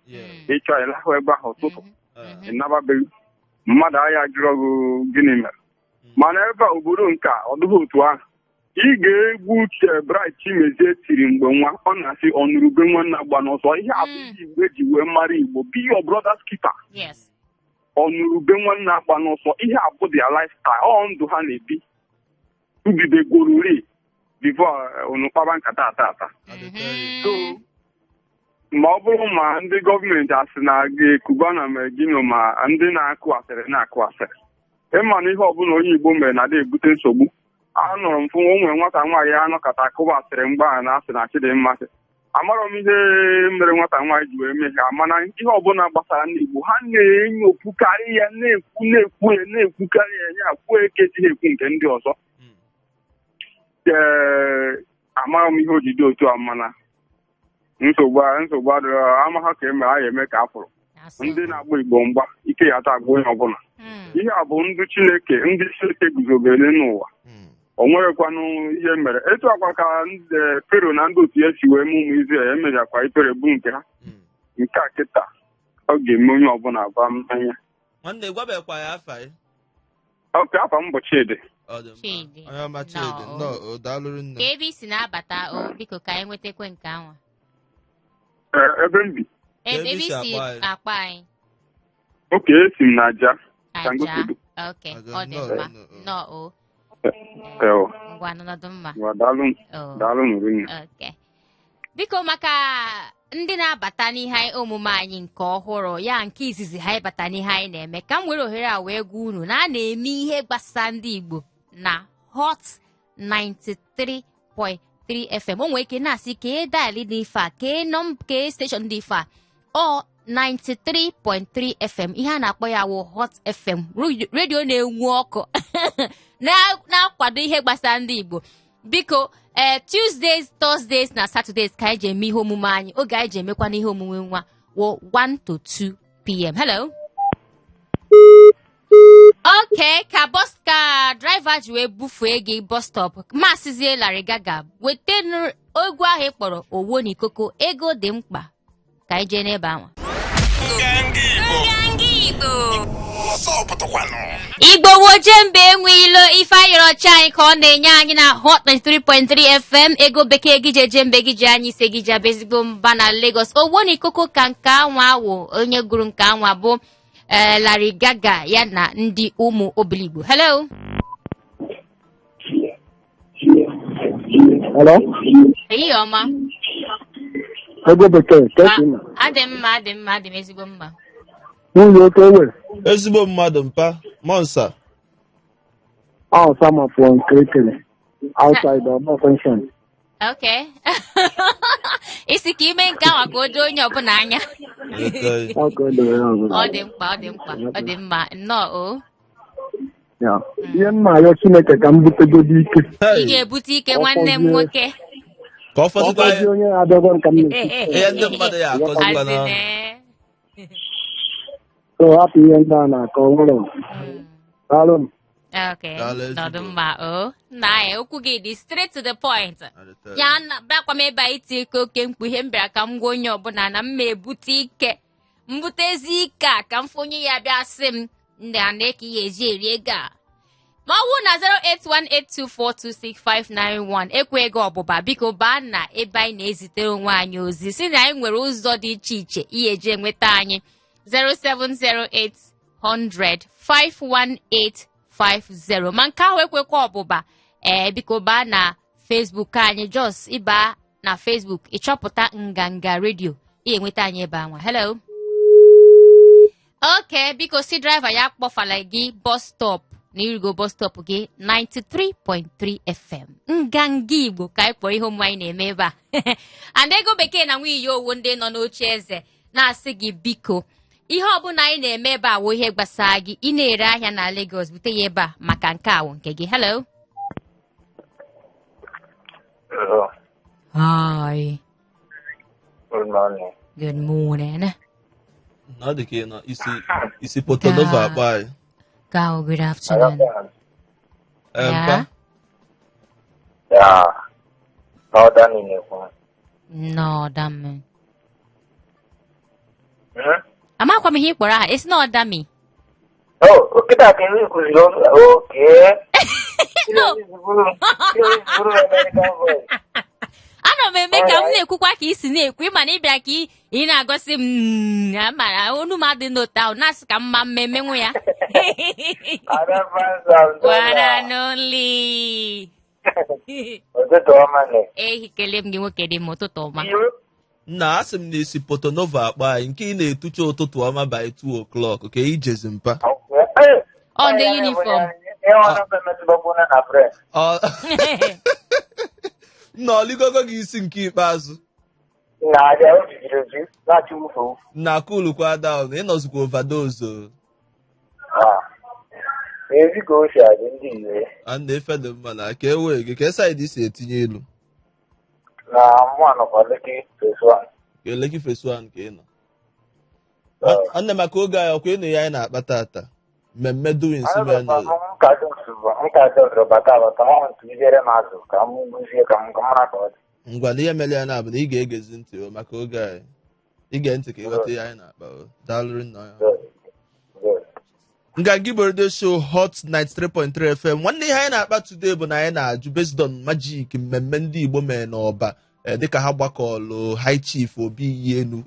ịchọ ịlahụ ebe ahụ ụtụtụ ịnababeghị mmadụ agha jụrụ gị gịnị mere mana ebe obodo nke ọ dịghị otu ahụ ị ga-egwu uche Bright Chimezie tiri mgbe nwa ọ na-asị ọnụrụbe nwanne agba n'ọsọ ihe abụghị Igbo eji wee mara Igbo be your brother's keeper ọnụrụbe nwanne agba n'ọsọ ihe abụ dia lifestyle ọ ndụ ha na-ebi ugidegoruri before unu kpaba nkata ata so ma ọ bụrụ ma ndị gọọmenti asị na ga-ekubana ma gino ma ndị na-akụ asịrị ịma na ihe ọbụla onye Igbo mere na-ada ebute nsogbu anụrụ m fụ onwe nwata nwaanyị anọkọta akụba asịrị mgbe a na-asị na Chidimmasị amarọ m ihe mere nwata nwaanyị ji wee mee ha mana ihe ọbụla gbasara ndị Igbo ha na-enyopukarị ya na-ekwukarị ya ya kwuo ekejighị ekwu nke ndị ọzọ amarọ m ihe ojide otu a mana nsogbu adịrọ ama ha ka emere a eme ka a fụrụ ndị na-agba Igbo mgba ike ya taa agba onye ọbụla ihe a bụ ndị Chineke guzobere n'ụwa o nwerekwanụ ihe mere etu akwa ka Fero na ndị otu ya si wee mee ụmụ Izrel emejakwa ikpere bụ nke ha nke a kịta ọ ga-eme onye ọbụla gba mmanya nwanne gwabekwa ya afa ya oke afa m bụ Chidi onye ọma Chidi daalụrụ nne ka ebe isi na-abata biko ka anyị nwetakwe nke anwa ebe m bi ebe isi akpa anyị oke esi m na aja oke ọ dị mma nnọọ ngwa nọdụ mma biko maka ndị na-abata n'ihe omume anyị nke ọhụrụ ya nke izizi ha ịbata n'ihe anyị na-eme ka m were ohere a wee gwa unu na a na-eme ihe gbasara ndị Igbo na Hot 93.3 FM o nwere ike na-asị ka e daịlị dị ife a ka steshọn dị ife a ọ 93.3 FM ihe a na-akpọ ya wụ Hot FM redio na-enwu ọkụ na-akwado ihe gbasara ndị Igbo biko Tuesdays, Thursdays na Saturdays ka anyị ji eme ihe omume anyị oge anyị ji emekwa n'ihe omume nwa wụ 1 to 2 p.m. Hello. Okay, ka driver ji wee bufee gị bus stop Maazị Larry Gaga weta egwu ahụ ị kpọrọ owo n'ikoko ego dị mkpa ka anyị jee n'ebe ahụ Igbo wojembe enwe ilo ife ayọrọ ọcha anyị ka ọ na-enye anyị na Hot 93.3 FM ego bekee gị je jembe gị ji anyị ise gị ji abụ ezigbo mba na Lagos owo n'ikoko ka nke anwa awụ onye gụrụ nke anwa bụ Larry Gaga ya na ndị ụmụ Obiligbo. Hello. Hello. Ihe ọma. Ego bekee ka ị na. Adị mma ezigbo mma. Nwunye oke ewe. Ezigbo mmadụ mpa Monsa. Sama from Kirikiri. Outside of no function. Okay. Isi ka ime nke ahụ ka o doo onye ọbụla anya. Ọ dị mma nnọọ ihe m na-arịọ Chineke ka m butegodi ike ị ga-ebute ike nwanne m nwoke ka ọ fọzikwa ya onye adọgọ nka m ihe ndị mmadụ ya akọzikwa na so hapụ ihe ndị a na-akọ nwere daalụ m. Okay, nọdụ mma nna ya okwu gị dị straight to the point ya bịakwa m ebe a iti ike oke mkpu ihe m bịara ka m gwa onye ọbụla na m ma ebute ike mbutezi ike a ka m fụ onye ya bịa sị m ndị a na-eke ihe eji eri ego a ma ọ bụ na 08182426591 ekwe ego ọbụba biko baa na ebe anyị na-ezitere onwe anyị ozi si na anyị nwere ụzọ dị iche iche ihe eji enweta anyị 07081005150 ma nke ahụ ekwekwa ọbụba biko baa na Facebook anyị just ịba na Facebook ịchọpụta Nganga Radio ihe enweta anyị ebe anwa. Hello. Okay, biko si driver ya kpọfala gị bus stop na irigo bus stop gị 93.3 FM Nganga Igbo ka anyị kpọrọ ihe ụmụ anyị na-eme ebe a and ego bekee na nwunye owo ndị nọ n'oche eze na-asị gị biko ihe ọbụla anyị na-eme ebe a wụ ihe gbasara gị ị na-ere ahịa na Lagos bute ya ebe a maka nke awụ nke gị. Hello. Hi. Good morning. Good morning. Not the case, no. You see Potonova by. Go, good afternoon. Yeah? Yeah. No, done in it. No, damn. I'm not coming here for that. It's not dummy. Oh, okay, that can you okay. No. Ano me make am na-ekwu kwa ka isi na-ekwu ma na ịbịa ka ị na-agosi amara onu ma dị n'ota na asị ka mma mmemme nwe ya. One and only. Hikele m gị nwoke dị m ụtụtụ ọma. Na asị m na isi Potonova akpa anyị nke ị na-etucha ụtụtụ ọma by 2 o'clock ka ijezi mpa. On the uniform. Na ọlịgogo gị isi nke ikpeazụ. Na kulukwa down ịnọzikwa overdose. A na-efe dị mma na ka ewe gị ka saịdị isi etinye elu. Lekki phase 1 ka ị nọ. Nne maka oge anyị ọkwa ịnụ ya anyị na-akpa tata. Mmemme doing si mee na ngwa na ihe mere ya na-abụ na ị ga-egezi ntị maka oge anyị ige ntị ka ịghọta ihe anyị na-akpa daalụrụ nna ya. Nganga Igbo Radio Show Hot 93.3 FM. Nwanne ihe anyị na-akpa today bụ na anyị na-ajụ based on magic mmemme ndị Igbo mere n'ọba dịka ha gbakọlụ High Chief Obi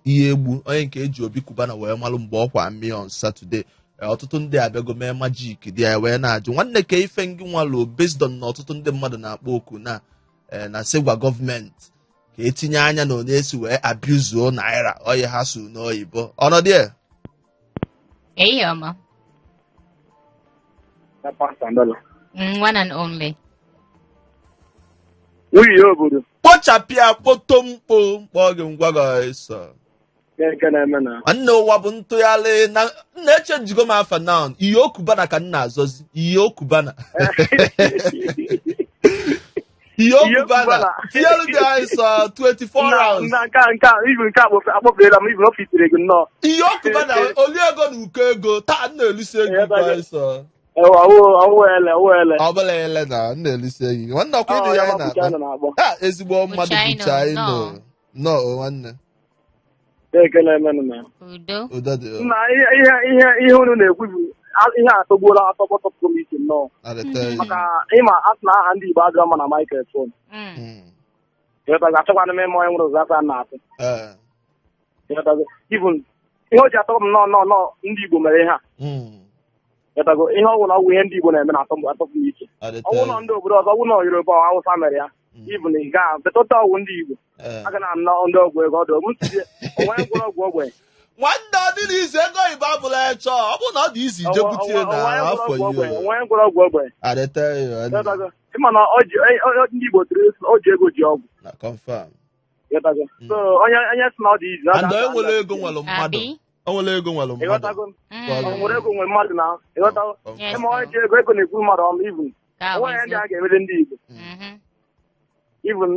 ihe egbu onye nke eji Obi Kubana wee malụ mgbe ọkwa mmiri on Saturday. Ọtụtụ ndị abịago mee majik dị ya wee na-ajụ nwanne ka ife ngị nwalụ based on na ọtụtụ ndị mmadụ na-akpọ oku na segwa gọọmenti ka etinye anya na onye esi wee abuzuo naira oyi ha su n'oyibo ọnọdụ ya. One and only. Nwunye obodo. Kpochapịa kpotomkpo mkpọ gị ngwa gị ịsọ. Nwanne ụwa bụ ntụgharị na na-eche njigo m afa now ihe okubana ka nna azọzi ihe okubana ihe okubana tinyelu gị anyị sọ 24 hours ihe okubana oli ego na uko ego taa na-eluse gị anyị sọ ọ bụla ele na na-eluse gị nwanne ọkwa ịdị ya anyị na-akpa ezigbo mmadụ bụcha anyị nọ nwanne. Na ihe unu na-ekwu bụ ihe atọgbuola atọgbọtọpụ m iche nnọọ maka ịma asị na aha ndị Igbo adịrọ mma na maikrofon achọkwana m ime onye nwere ụzọ aka na-atụ ihe o ji atọ m nọọ ndị Igbo mere ihe a ihe ọgwụ na ọgwụ ihe ndị Igbo na-eme na-atọpụ m iche ọgwụ nọ ndị obodo ọzọ ọgwụ nọ Yoruba Hausa mere ya even ị gaa betọta ọgwụ ndị Igbo aga na anọ ndị ọgwụ ego ọdụ m tinye onwe gwụrụ ọgwụ ogwe nwanne ọ dị n'izu ego Igbo abụla ya chọọ ọ bụ na ọ dị izi jebutie na afọ ihe onwe gwụrụ ọgwụ ogwe ịma na ndị Igbo tiri o ji ego ji ọgwụ na confirm so onye si na ọ dị izi and enwere ego nwere mmadụ onwere ego nwere mmadụ nwere ego nwere mmadụ na ịghọtago ịma onye ji ego na-ekwu mmadụ ọnụ ibu onwe ya ndị a ga-emere ndị Igbo even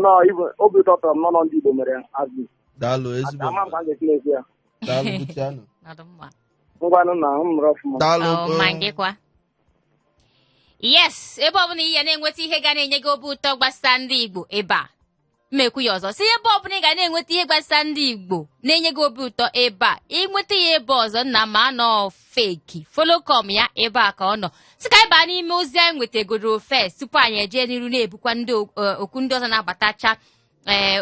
obi ụtọ tọrọ m nọ ndị Igbo mere azụ daalụ ezigbo ama m ka m ga-esi n'ezi ya daalụ buchianụ ngwanụ na m mụrụ ọfụma daalụ yes ebe ọbụla ihe na-enweta ihe ga na-enye gị obi ụtọ gbasara ndị Igbo ebe a mmekwu ya ọzọ si ebe ọbụla ị ga na-enweta ihe gbasara ndị Igbo na-enye gị obi ụtọ ebe a ịnweta ya ebe ọzọ nna ma anọ feki folocom ya ebe a ka ọ nọ si ka anyị baa n'ime ozi anyị nwetagoro fest tupu anyị eje n'iru na-ebukwa ndị okwu ndị ọzọ na-agbatacha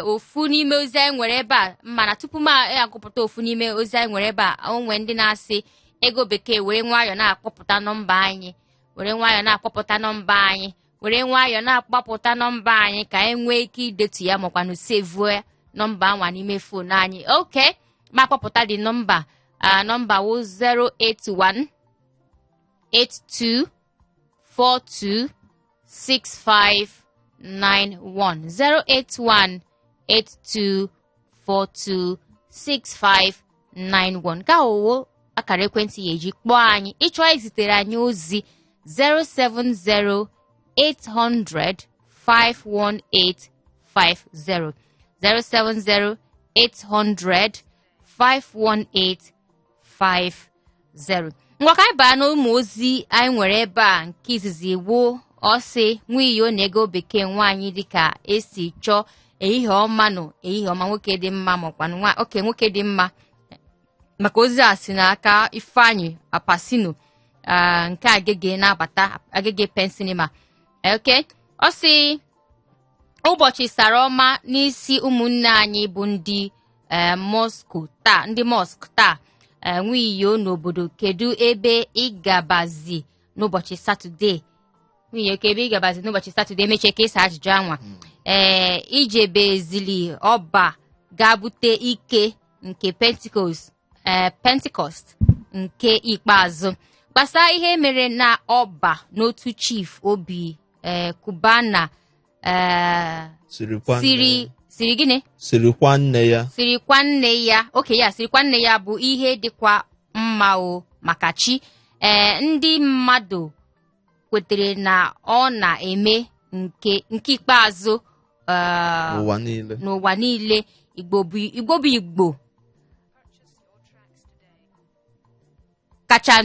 ofu n'ime ozi anyị nwere ebe a mana tupu m agụpụta ofu n'ime ozi anyị nwere ebe a onwe ndị na-asị ego bekee were nwayọọ na-akpọpụta nọmba anyị were nwayọọ na-akpọpụta nọmba anyị were nwayọọ na-akpọpụta nọmba anyị ka anyị nwee ike idetu ya makwanụ sevuo nọmba anwa n'ime fon anyị oke ma akpọpụta dị nọmba wụ 081 82 42 6591 081 82 42 6591 ka owo akara ekwentị ya eji kpọọ anyị ịchọọ izitere anyị ozi 070 800 51850 070 800-518-50. Ngwa ka anyị baa n'ụmụ ozi anyị nwere ebe a. Nke izizi wo ọsị nwiyo na ego bekee nwaanyị dịka esi chọọ ehihie ọma nọ ehihie ọma nwoke dị mma makwa oke nwoke dị mma. Maka ozi a si n'aka Ifeanyị Apasino nke Agege na-abata Agege Pensinema. Okay, ọ sị ụbọchị sara ọma n'isi ụmụnne anyị bụ ndị mosque taa nwiyo n'obodo. Kedu ebe ịgabazi n'ụbọchị Satọde? Nwiyo kebe ịgabazi n'ụbọchị Satọde mechie ka ịsa ajụjụ anwa. Ijebezili ọba ga-bute ike nke Pentecost nke ikpeazụ. Gbasa ihe mere na ọba n'otu chief obi Kubana siri gịnị? Sirikwa nne ya. Okay, ya sirikwa nne ya bụ ihe dịkwa mma o maka chi. Ndị mmadụ kwetere na ọ na-eme nke ikpeazụ n'ụwa niile. Igbo bụ Igbo kacha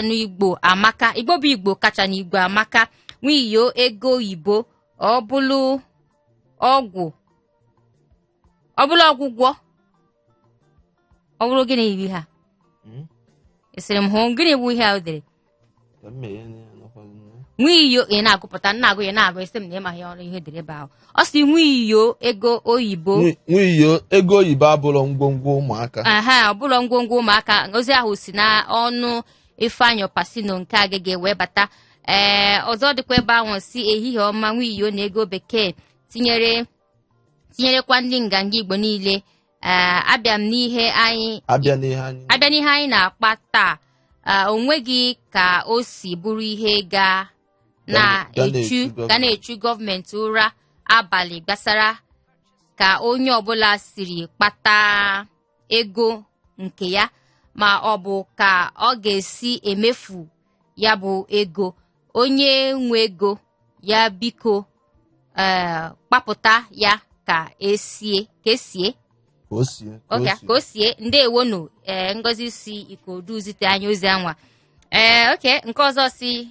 n'Igbo amaka. Igbo bụ Igbo kacha n'Igbo amaka. Nwiyo ego oyibo ọ bụlụ ọgwụgwọ ọ bụrụ gịnị iwu ha? Esere m hụ gịnị bụ ihe a o dere? Nwiyo ị na-agụpụta na-agụ ya na-agụ esi m na ịma ya ọrụ ihe dere ebe ahụ. Ọ sị nwiyo ego oyibo abụrụ ngwongwo ụmụaka. Ọ bụrụ ngwongwo ụmụaka. Ozi ahụ si na ọnụ Ifeanyị Opasino nke Agege wee bata. Ọzọ dịkwa ebe ahụ si ehihie ọma nwiyo na ego bekee tinyerekwa ndị Nganga Igbo niile. Abịa n'ihe anyị na-akpa taa. Onweghị ka o si bụrụ ihe ga na-echu gọọmenti ụra abalị gbasara ka onye ọbụla siri kpata ego nke ya ma ọ bụ ka ọ ga-esi emefu ya bụ ego. Onye nwe ego ya biko kpapụta ya ka esie ka o sie. Ndewonu Ngozi si Ikodu zite anyị ozi anwa. Okay, nke ọzọ si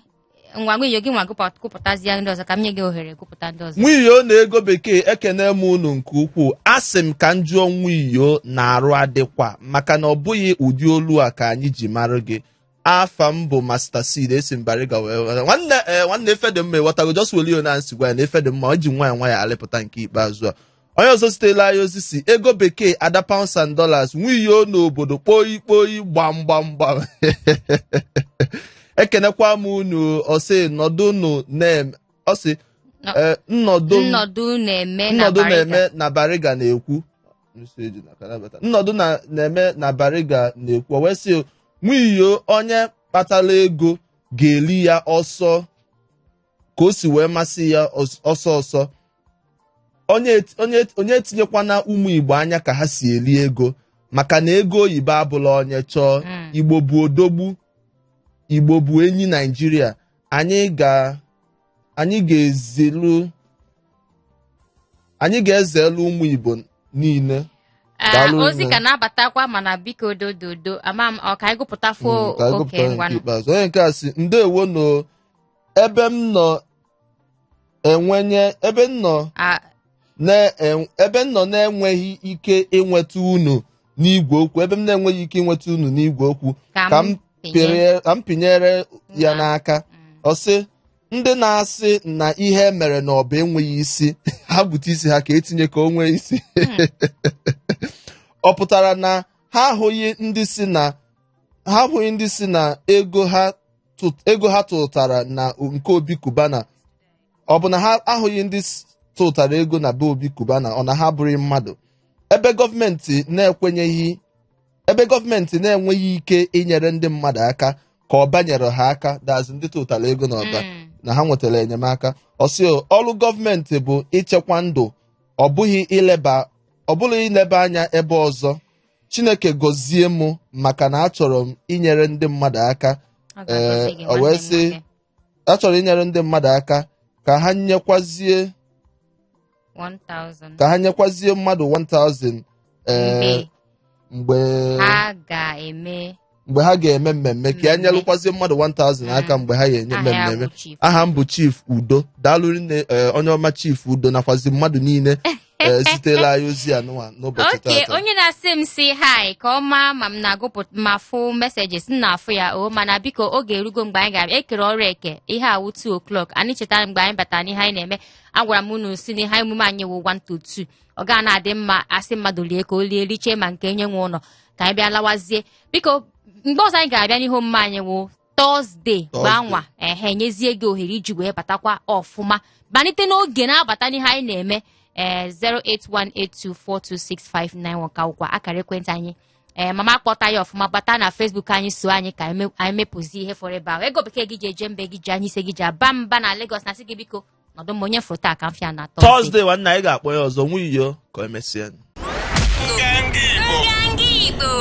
ngwa nwiyo gị nwa gụpụtazie ndị ọzọ ka m nye gị ohere gụpụta ndị ọzọ. Nwiyo na ego bekee ekene m unu nke ukwuu. Asị m ka m jụọ nwiyo na-arụ adịkwa maka na ọ bụghị ụdị olu a ka anyị ji mara gị. Afa m bụ Master Seed esi Mbariga wee nwanne efe dị mma ewetago just welio na nsi gwa ya na efe dị mma o ji nwa alịpụta nke ikpeazụ a. Onye ọzọ sitela anyị ozi si ego bekee ada pounds and dollars nwiyo n'obodo kpoyi gbam. Ekenekwa m unu ọsị nnọdụ na-eme na Bariga na-ekwu. Nnọdụ na-eme na Bariga na-ekwu. O wee sị nwiyo onye kpatara ego ga-eli ya ọsọ ka o si wee masị ya ọsọ. Onye tinyekwana ụmụ Igbo anya ka ha si eli ego maka na ego oyibo abụla onye chọọ. Igbo bụ odogbu. Igbo bụ enyi Naijiria. Anyị ga-ezelu ụmụ Igbo niile. Ozi ka na-abatakwa mana biko dododo ama m ọ ka anyị gụpụta fo oke ngwanụ. Onye nke a sị ndewo no ebe m nọ na-enweghị ike ịnweta unu n'igwe okwu. Ebe m na-enweghị ike ịnweta unu n'igwe okwu ka m pinyere ya n'aka. Ọ sị ndị na-asị na ihe mere na ọ bụ enweghị isi ha bute isi ha ka etinye ka o nwee isi. Ọ pụtara na ha ahụghị ndị si na ego ha tụtara na nke Obi Kubana. Ọ bụ na ha ahụghị ndị tụtara ego na be Obi Kubana ọ na ha bụrụ mmadụ. Ebe gọọmenti na-enweghị ike inyere ndị mmadụ aka ka ọ banyere ha aka dazi ndị tụtara ego n'ọba na ha nwetara enyemaka. Ọsị ọrụ gọọmenti bụ ichekwa ndụ ọ bụghị ileba anya ebe ọzọ. Chineke gọzie m maka na achọrọ m inyere ndị mmadụ aka. O wee sị achọrọ inyere ndị mmadụ aka ka ha nyekwazie 1000 ka ha nyekwazie mmadụ 1000 mgbe ha ga-eme mmemme ka ya nyelụkwazie mmadụ 1000 aka mgbe ha ga-enye mmemme. Aha m bụ Chief Udo, daalụ nne onye ọma Chief Udo nakwazi mmadụ niile sitela anyị ozi a n'ụbọchị taata. onye na-asị m si hi ka ọ maa ma m na-agụpụta ma fụ mesejes m na-afụ ya mana biko oge erugo mgbe anyị ga-abịa ekere ọrụ eke ihe awụ 2 o'clock anyị chetara mgbe anyị batara n'ihe anyị na-eme agwara m unu si n'ihe emume anyị wụ 1 to 2 ọ ga na-adị mma asị mmadụ lie ka o lie richee ma nke enye nwe ụlọ ka anyị bịa lawazie biko mgbe ọzọ anyị ga-abịa n'ihe omume anyị wụ Tọzdee gbanwa nyezie gị ohere iji wee batakwa ọfụma banite n'oge na-abata n'ihe anyị na-eme 08182426591 ka ụkwa akara ekwentị anyị mama kpọta ya ọfụma bata na Facebook anyị so anyị ka anyị mepụzi ihe fọrọ ebe ahụ ego bekee gị ji eje mbe gị ji anyị ise gị ji aba mba na Lagos na sị gị biko nọdụ m onye foto a ka m fịa na Tọzdee nwanne anyị ga-akpọ ya ọzọ nwunye ka o emesịa. Nganga Igbo.